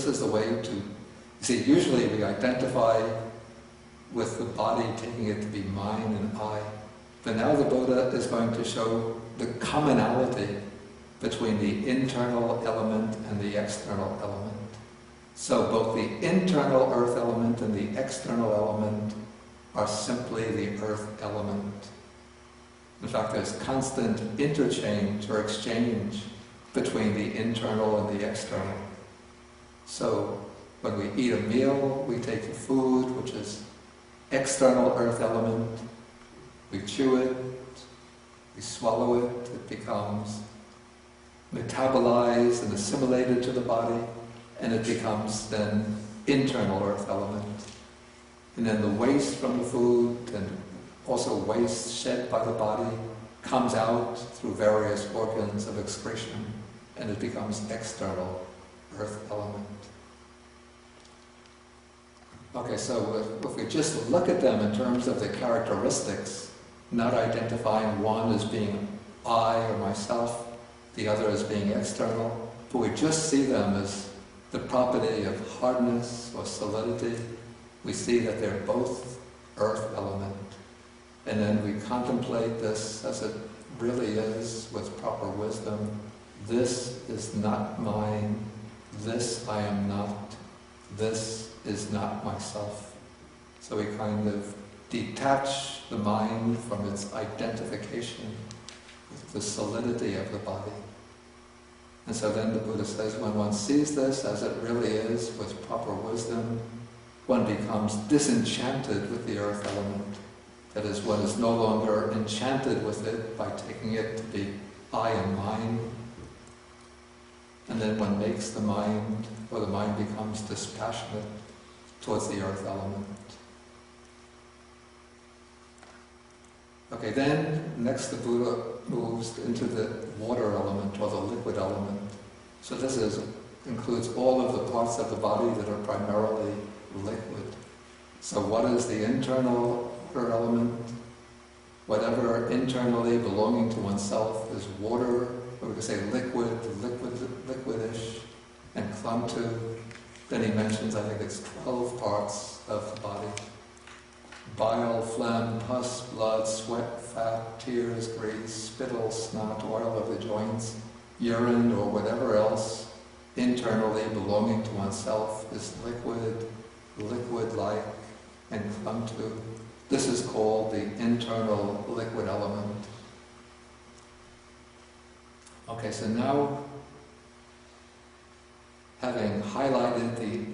this is the way to, you see, usually we identify with the body, taking it to be mine and I. But now the Buddha is going to show the commonality between the internal element and the external element. So both the internal earth element and the external element are simply the earth element. In fact, there's constant interchange or exchange between the internal and the external. So when we eat a meal, we take the food, which is external earth element, we chew it, we swallow it, it becomes metabolized and assimilated to the body, and it becomes then internal earth element. And then the waste from the food and also waste shed by the body comes out through various organs of excretion, and it becomes external earth element. Okay, so if we just look at them in terms of the characteristics, not identifying one as being I or myself, the other as being external, but we just see them as the property of hardness or solidity, we see that they're both earth element. And then we contemplate this as it really is with proper wisdom. This is not mine, this I am not, this is not myself. So we kind of detach the mind from its identification with the solidity of the body. And so then the Buddha says, when one sees this as it really is with proper wisdom, one becomes disenchanted with the earth element. That is, one is no longer enchanted with it by taking it to be I and mine. And then one makes the mind, or the mind becomes dispassionate towards the earth element. Okay, then next the Buddha moves into the water element, or the liquid element. So this includes all of the parts of the body that are primarily liquid. So what is the internal water element? Whatever internally belonging to oneself is water, or we could say liquidish, and clung to. Then he mentions, I think it's 12 parts of the body. Bile, phlegm, pus, blood, sweat, fat, tears, grease, spittle, snot, oil of the joints, urine, or whatever else internally belonging to oneself is liquid-like, and clung to. This is called the internal liquid element. Okay, so now, having highlighted the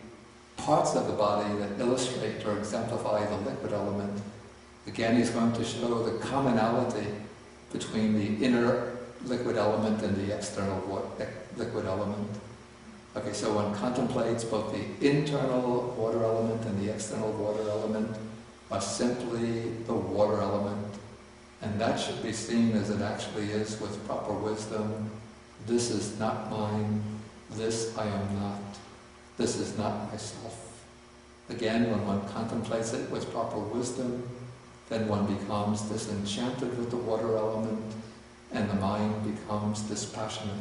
parts of the body that illustrate or exemplify the liquid element, again he's going to show the commonality between the inner liquid element and the external liquid element. Okay, so one contemplates both the internal water element and the external water element are simply the water element, and that should be seen as it actually is with proper wisdom. This is not mine, this I am not. This is not myself. Again, when one contemplates it with proper wisdom, then one becomes disenchanted with the water element, and the mind becomes dispassionate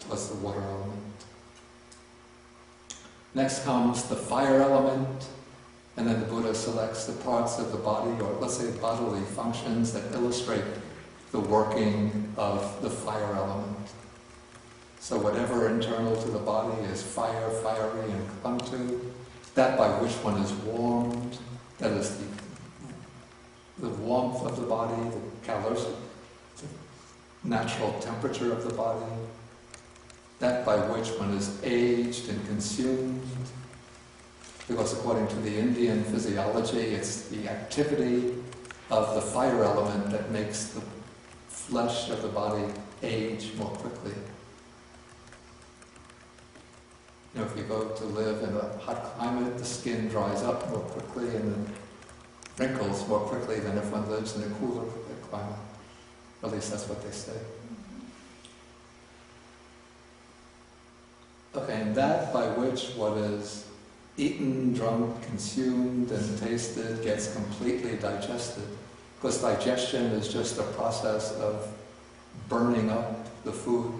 towards the water element. Next comes the fire element, and then the Buddha selects the parts of the body, or let's say bodily functions, that illustrate the working of the fire element. So whatever internal to the body is fire, fiery, and clung to, that by which one is warmed, that is the warmth of the body, the caloric, the natural temperature of the body, that by which one is aged and consumed, because according to the Indian physiology, it's the activity of the fire element that makes the flesh of the body age more quickly. You know, if you go to live in a hot climate, the skin dries up more quickly and then wrinkles more quickly than if one lives in a cooler climate. At least that's what they say. Okay, and that by which what is eaten, drunk, consumed, and tasted gets completely digested. Because digestion is just a process of burning up the food.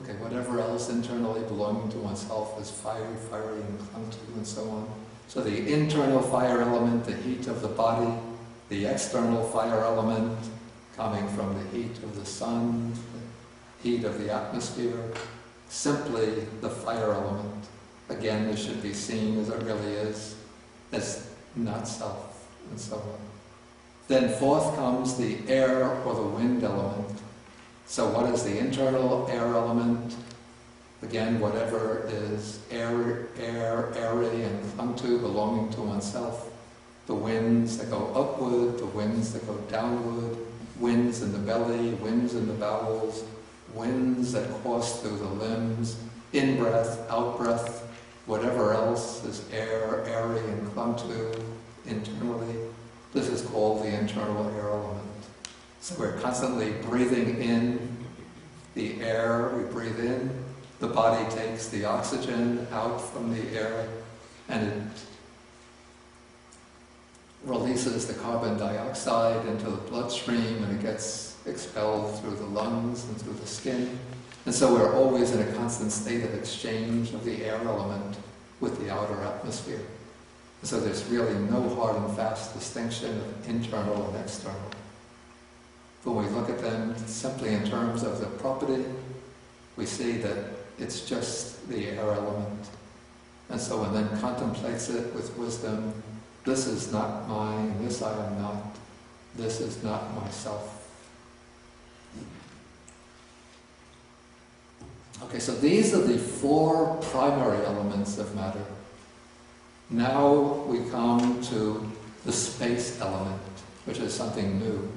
Okay, whatever else internally belonging to oneself is fiery, and clung to, and so on. So the internal fire element, the heat of the body, the external fire element coming from the heat of the sun, the heat of the atmosphere, simply the fire element. Again, this should be seen as it really is, as not self, and so on. Then fourth comes the air or the wind element. So what is the internal air element? Again, whatever is airy and clung to, belonging to oneself. The winds that go upward, the winds that go downward, winds in the belly, winds in the bowels, winds that course through the limbs, in-breath, out-breath, whatever else is airy and clung to internally. This is called the internal air element. So we're constantly breathing in the air, we breathe in, the body takes the oxygen out from the air, and it releases the carbon dioxide into the bloodstream, and it gets expelled through the lungs and through the skin. And so we're always in a constant state of exchange of the air element with the outer atmosphere. And so there's really no hard and fast distinction of internal and external. When we look at them simply in terms of the property, we see that it's just the air element. And so one then contemplates it with wisdom. This is not mine, this I am not, this is not myself. Okay, so these are the four primary elements of matter. Now we come to the space element, which is something new.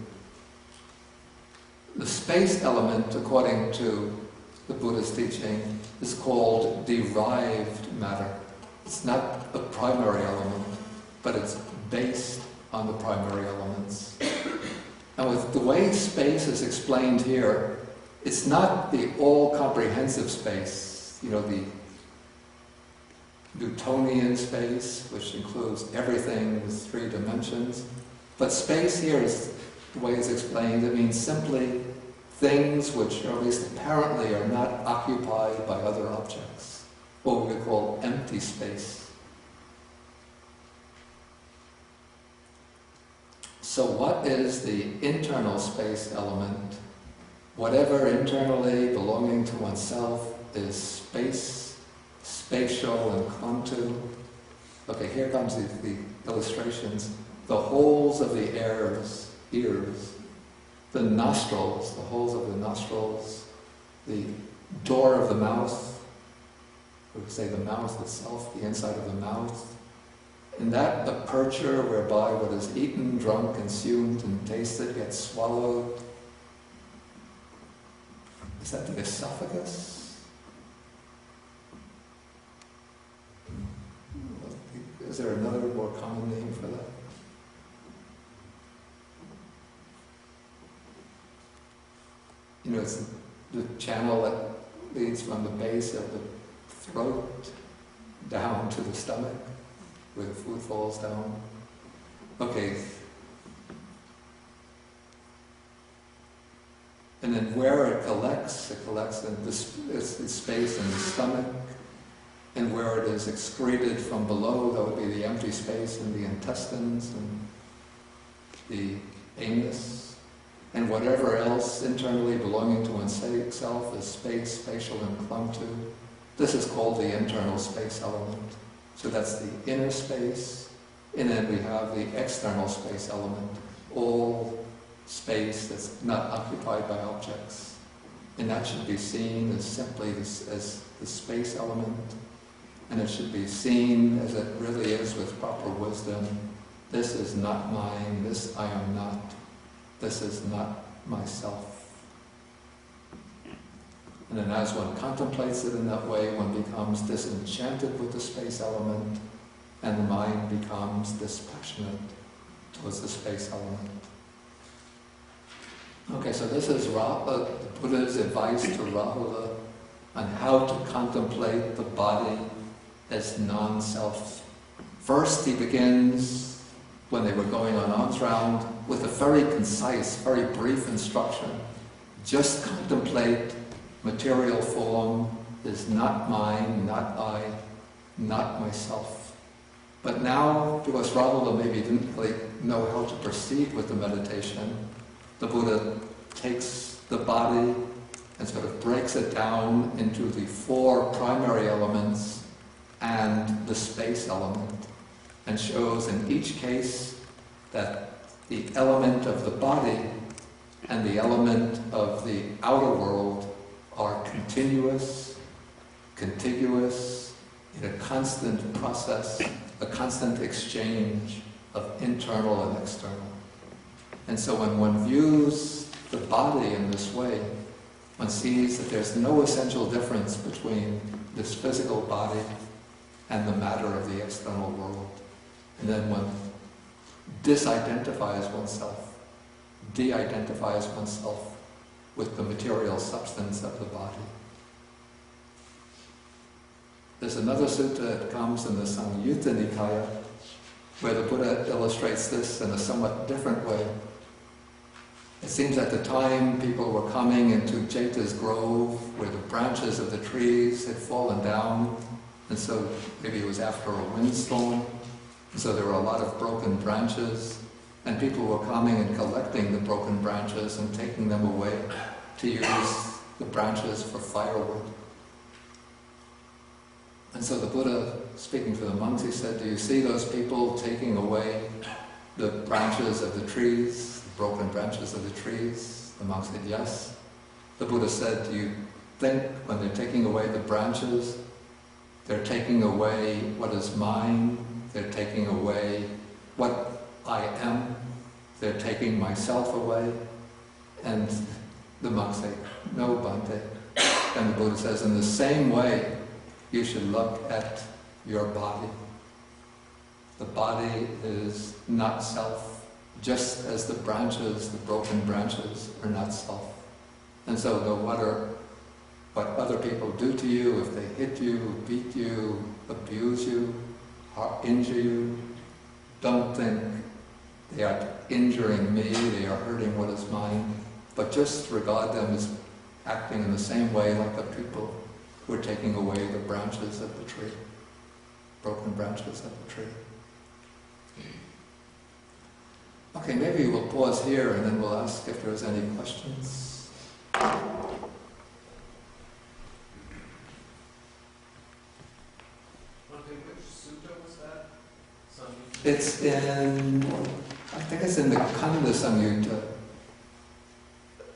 The space element, according to the Buddha's teaching, is called derived matter. It's not a primary element, but it's based on the primary elements. And with the way space is explained here, it's not the all-comprehensive space, the Newtonian space, which includes everything with 3 dimensions. But space here is, the way it's explained, it means simply things which, or at least apparently, are not occupied by other objects, what we would call empty space. So what is the internal space element? Whatever internally belonging to oneself is space, spatial and clung to. Okay, here comes the illustrations. The holes of the ears, the nostrils, the holes of the nostrils, the door of the mouth, we would say the mouth itself, the inside of the mouth. And that aperture whereby what is eaten, drunk, consumed, and tasted gets swallowed. Is that the esophagus? Is there another more common name for that? It's the channel that leads from the base of the throat down to the stomach, where the food falls down. Okay. And then where it collects in the space in the stomach, and where it is excreted from below, that would be the empty space in the intestines and the anus. And whatever else internally belonging to oneself is space, spatial, and clung to. This is called the internal space element. So that's the inner space, and then we have the external space element, all space that's not occupied by objects. And that should be seen as simply as the space element, and it should be seen as it really is with proper wisdom. This is not mine, this I am not. This is not myself. And then as one contemplates it in that way, one becomes disenchanted with the space element, and the mind becomes dispassionate towards the space element. Okay, so this is the Buddha's advice to Rahula on how to contemplate the body as non-self. First, he begins, when they were going on alms round, with a very concise, very brief instruction. Just contemplate material form is not mine, not I, not myself. But now, because Rahula maybe didn't really know how to proceed with the meditation, the Buddha takes the body and sort of breaks it down into the 4 primary elements and the space element, and shows in each case that the element of the body and the element of the outer world are continuous, contiguous, in a constant process, a constant exchange of internal and external. And so when one views the body in this way, one sees that there's no essential difference between this physical body and the matter of the external world. And then one disidentifies oneself, de-identifies oneself with the material substance of the body. There's another sutta that comes in the Samyutta Nikaya where the Buddha illustrates this in a somewhat different way. It seems at the time people were coming into Jeta's grove where the branches of the trees had fallen down, and so maybe it was after a windstorm, and so there were a lot of broken branches, and people were coming and collecting the broken branches and taking them away to use the branches for firewood. And so the Buddha, speaking to the monks, he said, "Do you see those people taking away the branches of the trees, the broken branches of the trees?" The monks said, "Yes." The Buddha said, "Do you think when they're taking away the branches, they're taking away what is mine, they're taking away what I am, they're taking myself away?" And the monks say, "No, Bhante." And the Buddha says, in the same way, you should look at your body. The body is not self, just as the branches, the broken branches, are not self. And so no matter what other people do to you, if they hit you, beat you, abuse you, injure you, don't think they are injuring me, they are hurting what is mine, but just regard them as acting in the same way like the people who are taking away the branches of the tree, broken branches of the tree. Okay, maybe we'll pause here and then we'll ask if there's any questions. Which sutta was that? It's in, I think it's in the Kanda Samyutta.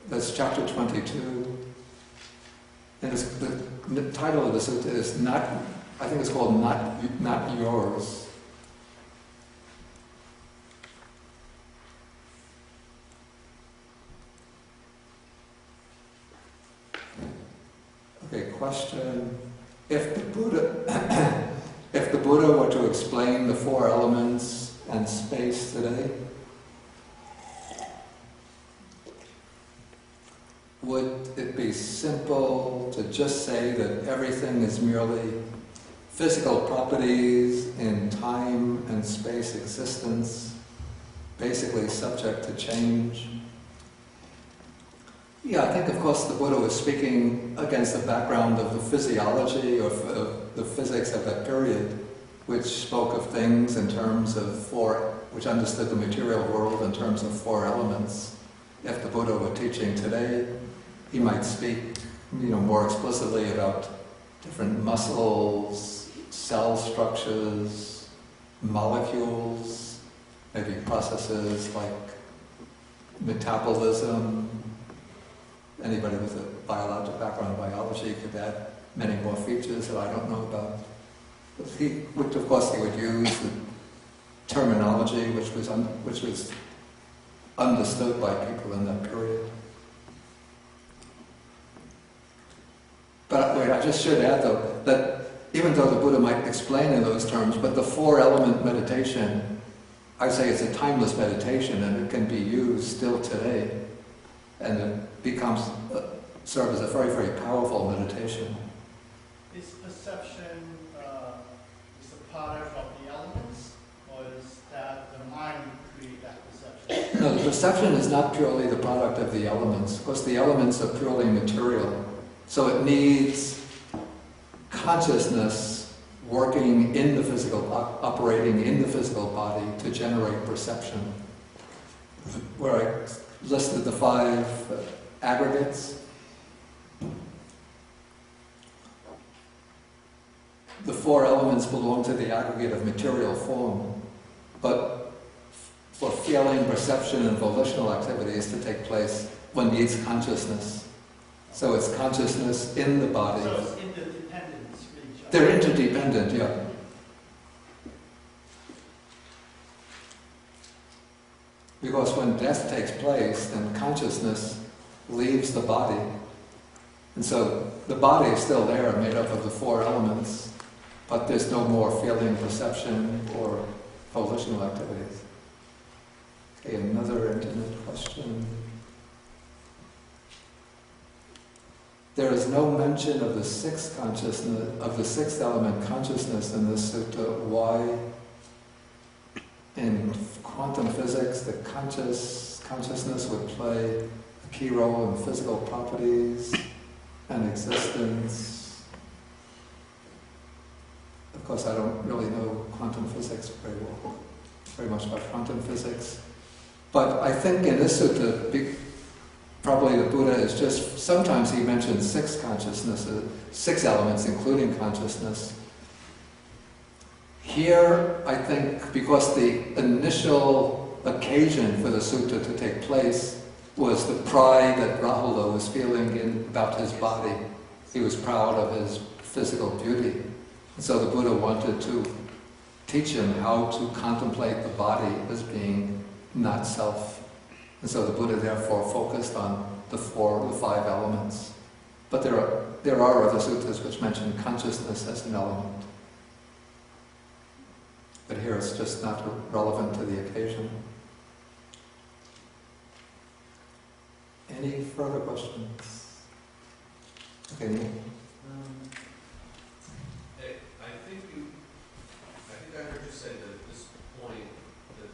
That's chapter 22. And the title of the sutta is not, I think it's called Not Yours. Okay, question. If the Buddha were to explain the 4 elements and space today, would it be simple to just say that everything is merely physical properties in time and space existence, basically subject to change? Yeah, I think of course the Buddha was speaking against the background of the physiology or the physics of that period, which spoke of things in terms of which understood the material world in terms of 4 elements. If the Buddha were teaching today, he might speak, more explicitly about different muscles, cell structures, molecules, maybe processes like metabolism. Anybody with a biological background in biology could add many more features that I don't know about. But of course he would use the terminology which was understood by people in that period. But wait, I just should add though, that even though the Buddha might explain in those terms, but the 4-element meditation, I say it's a timeless meditation and it can be used still today. And it serves as a very, very powerful meditation. Is perception is a product of the elements, or is that the mind create that perception? No, the perception is not purely the product of the elements. Of course, the elements are purely material. So it needs consciousness working in the physical, operating in the physical body to generate perception. Where I listed the 5 aggregates. The 4 elements belong to the aggregate of material form, but for feeling, perception, and volitional activities to take place, one needs consciousness. So it's consciousness in the body. So it's interdependence with each other. They're interdependent, yeah. Because when death takes place, then consciousness leaves the body. And so the body is still there, made up of the 4 elements, but there's no more feeling, perception, or volitional activities. Okay, another intimate question. There is no mention of the 6th consciousness, of the 6th element consciousness in this sutta. Why? In quantum physics, the consciousness would play a key role in physical properties and existence. Of course, I don't really know quantum physics very much about quantum physics. But I think in this sutta, probably the Buddha is just, sometimes he mentions 6 consciousnesses, 6 elements, including consciousness. Here, I think, because the initial occasion for the sutta to take place was the pride that Rahula was feeling about his body. He was proud of his physical beauty. And so the Buddha wanted to teach him how to contemplate the body as being not self. And so the Buddha therefore focused on the 5 elements. But there are other suttas which mention consciousness as an element. But here it's just not relevant to the occasion. Any further questions? Okay, Neil? I think I heard you say that at this point that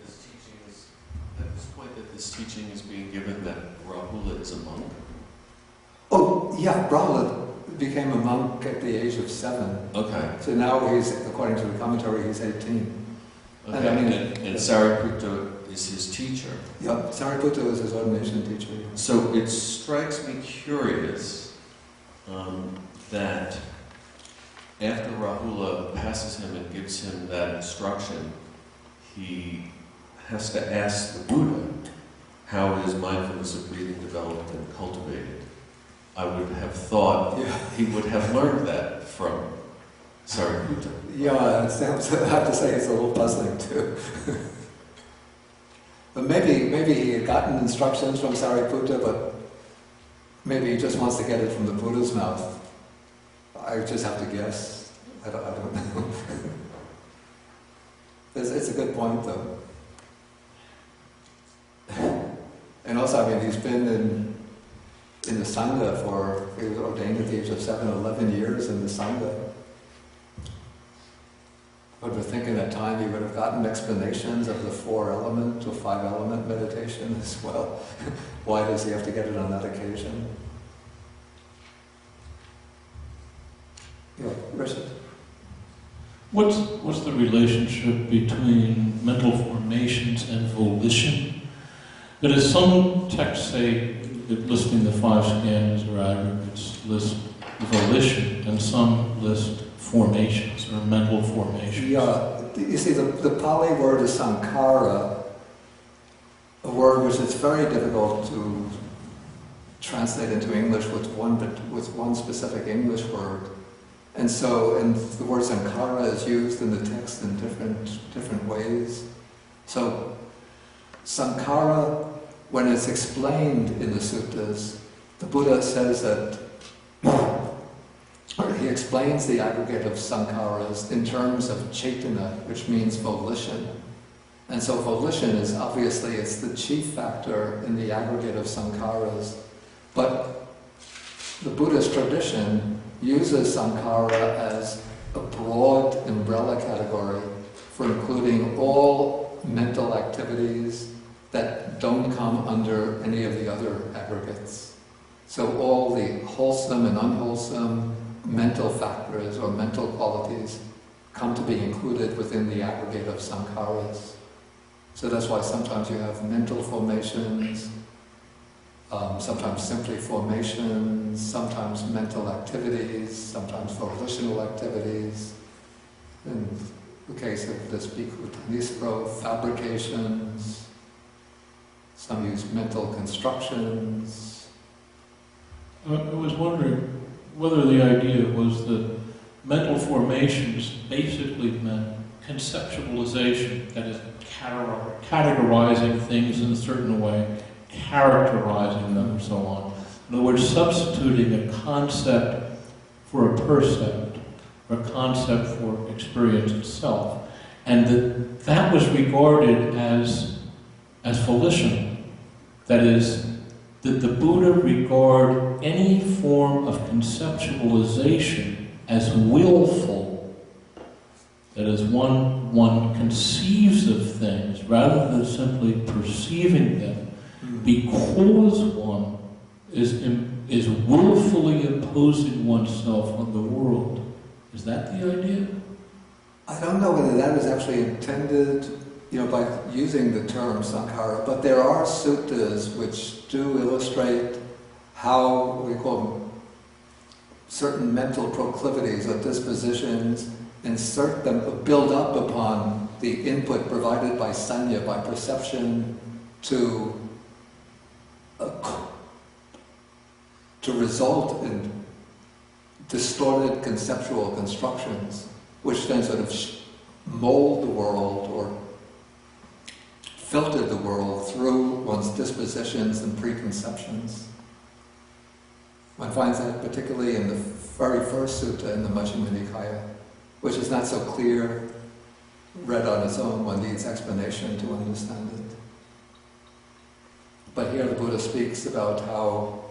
this teaching is being given that Rahula is a monk. Oh, yeah, Rahula became a monk at the age of 7. Okay. So now he's, according to the commentary, he's 18. Okay. And I mean, and Sariputta is his teacher. Yeah, Sariputta was his ordination teacher. Yeah. So it strikes me curious that after Rahula passes him and gives him that instruction, he has to ask the Buddha how his mindfulness of breathing developed and cultivated. I would have thought he would have learned that from Sariputta. Yeah, I have to say it's a little puzzling too. But maybe he had gotten instructions from Sariputta, but maybe he just wants to get it from the Buddha's mouth. I just have to guess. I don't know. It's a good point, though. And also, I mean, he's been in the Sangha he was ordained at the age of 7, 11 years in the Sangha. I would think in that time he would have gotten explanations of the 4-element or 5-element meditation as well. Why does he have to get it on that occasion? Yeah, Richard. What's the relationship between mental formations and volition? But as some texts say, that listing the 5 skandhas or aggregates list volition, and some list formations or mental formations. Yeah, you see, the Pali word is sankhara, a word which is very difficult to translate into English with one specific English word. And the word sankhara is used in the text in different ways. So sankhara, when it's explained in the suttas, the Buddha says that, or he explains the aggregate of sankharas in terms of chaitana, which means volition. And so volition is obviously, it's the chief factor in the aggregate of sankharas. But the Buddhist tradition uses sankhara as a broad umbrella category for including all mental activities that don't come under any of the other aggregates. So all the wholesome and unwholesome mental factors or mental qualities come to be included within the aggregate of sankharas. So that's why sometimes you have mental formations, sometimes simply formations, sometimes mental activities, sometimes volitional activities. In the case of this Bhikkhu Tanispro, fabrications, some use mental constructions. I was wondering whether the idea was that mental formations basically meant conceptualization, that is, categorizing things in a certain way, characterizing them, and so on. In other words, substituting a concept for a percept, or a concept for experience itself, and that was regarded as volitional. That is, that the Buddha regarded any form of conceptualization as willful. That is, one conceives of things rather than simply perceiving them, because one is willfully imposing oneself on the world. Is that the idea? I don't know whether that is actually intended, by using the term sankhara, but there are suttas which do illustrate how we call them certain mental proclivities or dispositions, insert them, build up upon the input provided by sanya, by perception, to result in distorted conceptual constructions, which then sort of mold the world or filter the world through one's dispositions and preconceptions. One finds that particularly in the very first sutta in the Majjhima Nikaya, which is not so clear, read on its own, one needs explanation to understand it. But here the Buddha speaks about how,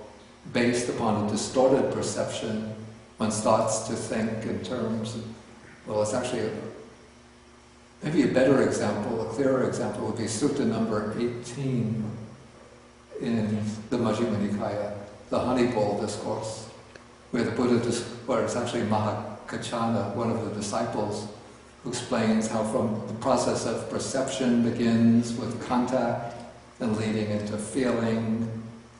based upon a distorted perception, one starts to think in terms of, well, it's actually maybe a better example, a clearer example would be Sutta number 18 in the Majjhima Nikaya, the honey bowl discourse, where the Buddha, where it's actually Mahakachana, one of the disciples, who explains how from the process of perception begins with contact, then leading into feeling,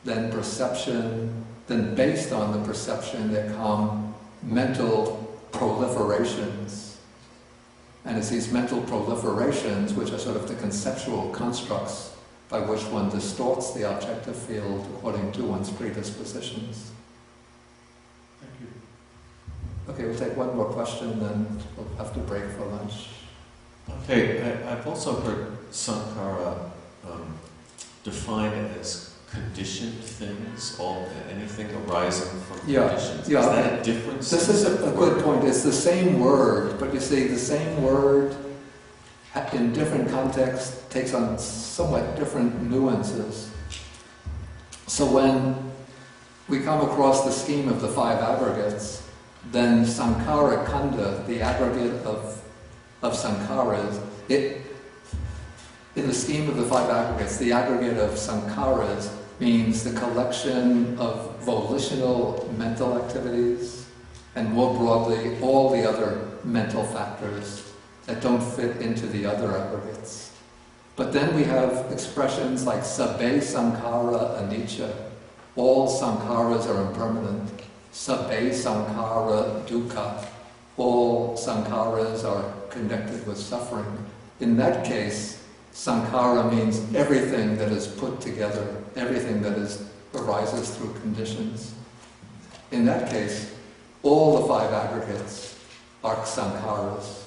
then perception, then based on the perception there come mental proliferations. And it's these mental proliferations which are sort of the conceptual constructs by which one distorts the objective field according to one's predispositions. Thank you. Okay, we'll take one more question, then we'll have to break for lunch. Okay, I've also heard sankhara defined as conditioned things, anything arising from conditions. Yeah. Is that a difference? This is a good point. It's the same word, but you see, the same word in different contexts takes on somewhat different nuances. So when we come across the scheme of the five aggregates, then sankhara kanda, the aggregate of sankharas, in the scheme of the five aggregates, the aggregate of sankharas means the collection of volitional mental activities, and more broadly, all the other mental factors that don't fit into the other aggregates. But then we have expressions like sabbe sankhara anicca, all sankharas are impermanent, sabbe sankhara dukkha, all sankharas are connected with suffering. In that case, sankhara means everything that is put together, everything that arises through conditions. In that case, all the five aggregates are sankharas.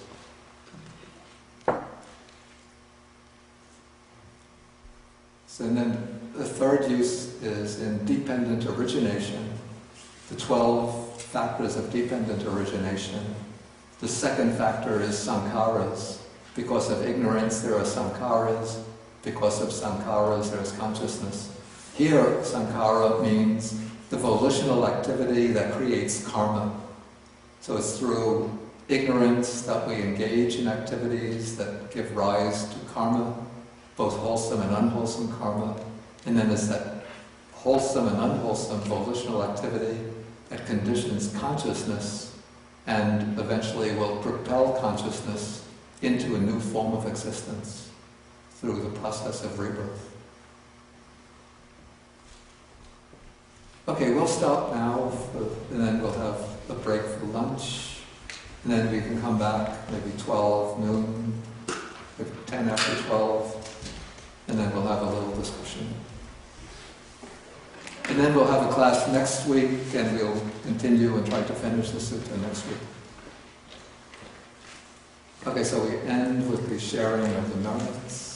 So then the third use is in dependent origination, the 12 factors of dependent origination. The second factor is sankharas. Because of ignorance, there are sankharas. Because of sankharas, there is consciousness. Here, sankhara means the volitional activity that creates karma. So it's through ignorance that we engage in activities that give rise to karma, both wholesome and unwholesome karma. And then there's that wholesome and unwholesome volitional activity that conditions consciousness and eventually will propel consciousness into a new form of existence through the process of rebirth. Okay, we'll stop now, and then we'll have a break for lunch, and then we can come back maybe 12 noon, maybe 10 after 12, and then we'll have a little discussion. And then we'll have a class next week, and we'll continue and try to finish the sutta next week. Okay, so we end with the sharing of the merits.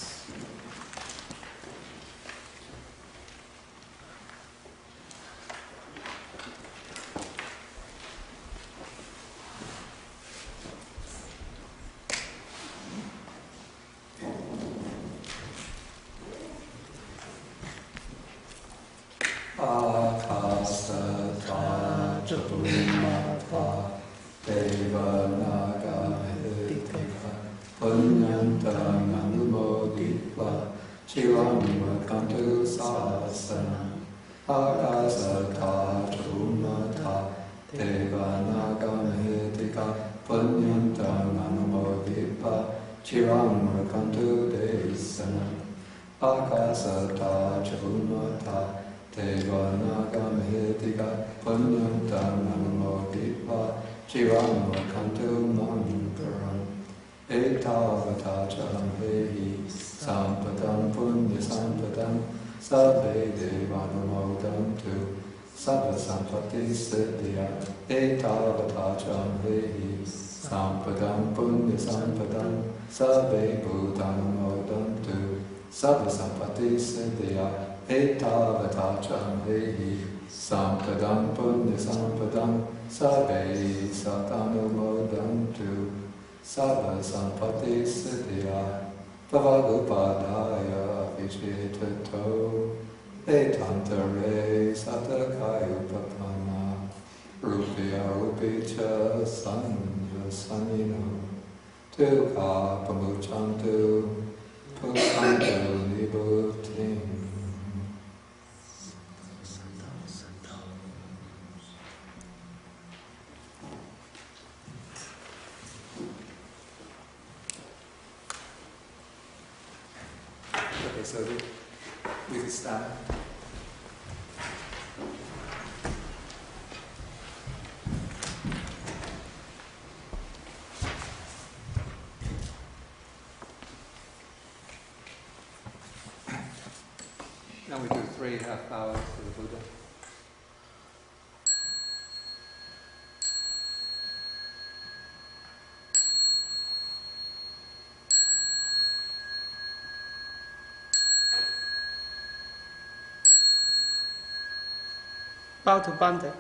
Sampadam punya sampadam sabbe bhutanam sabba sampati siddhya etavata chamhehi sampadam punya sampadam sabbe satanumodantu sabba sampati siddhya bhavagupadaya vichitato etantare satakayupapana rupya rupicha sanino tuka pamuchantu pusantu nibutim. Okay, so we can stand. Now we do 3.5 hours for the Buddha. Bow to Bande.